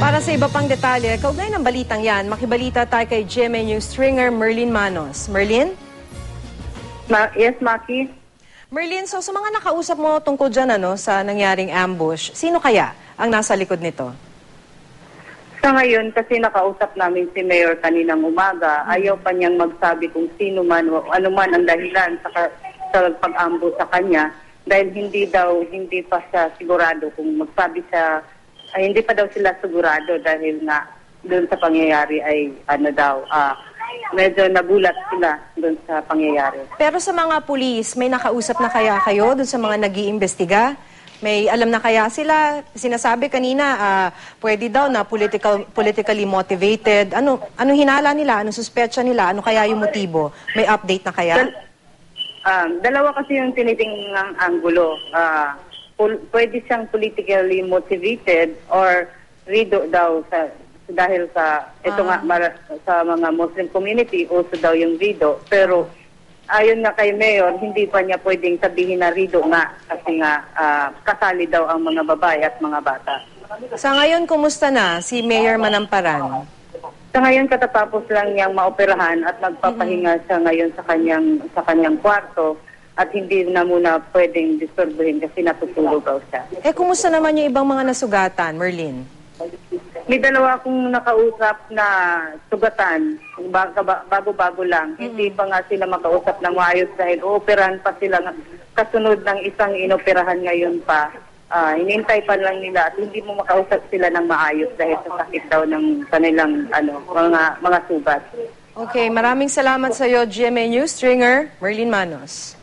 Para sa iba pang detalye, kaugnay ng balitang yan, makibalita tayo kay GMA News stringer Merlin Manos. Merlin? Yes, Maki. Merlin, so sa mga nakausap mo tungkol dyan sa nangyaring ambush, sino kaya ang nasa likod nito? Sa ngayon, kasi nakausap namin si Mayor kaninang umaga, ayaw pa niyang magsabi kung sino man o ano man ang dahilan sa pag-ambush sa kanya dahil hindi pa siya sigurado kung magsabi siya, hindi pa daw sila sigurado dahil nga doon sa pangyayari ay medyo nagulat sila doon sa pangyayari. Pero sa mga pulis, may nakausap na kaya kayo doon sa mga nag-iimbestiga? May alam na kaya sila? Sinasabi kanina, pwede daw na politically motivated. Ano hinala nila? Ano suspetsa nila? Ano kaya yung motibo? May update na kaya? Dalawa kasi yung tinitingnan anggulo. Pwede siyang politically motivated or rido daw dahil sa sa mga Muslim community, also daw yung rido. Pero ayon nga kay Mayor, hindi pa niya pwedeng sabihin na rido nga kasi nga kasali daw ang mga babae at mga bata. Sa ngayon, kumusta na si Mayor Manamparan? Sa ngayon, katatapos lang niyang maoperahan at magpapahinga siya ngayon sa kanyang kwarto at hindi na muna pwedeng disturbuhin kasi natutulog daw siya. Kumusta naman yung ibang mga nasugatan, Merlin? May dalawa akong nakausap na sugatan, bago-bago lang. Hindi pa nga sila makausap ng maayos dahil ooperahan pa sila kasunod ng isang inoperahan ngayon pa. Hinintay pa lang nila at hindi mo makausap sila ng maayos dahil sa sakit daw ng kanilang mga sugat. Okay, maraming salamat sa iyo, GMA News stringer Merlin Manos.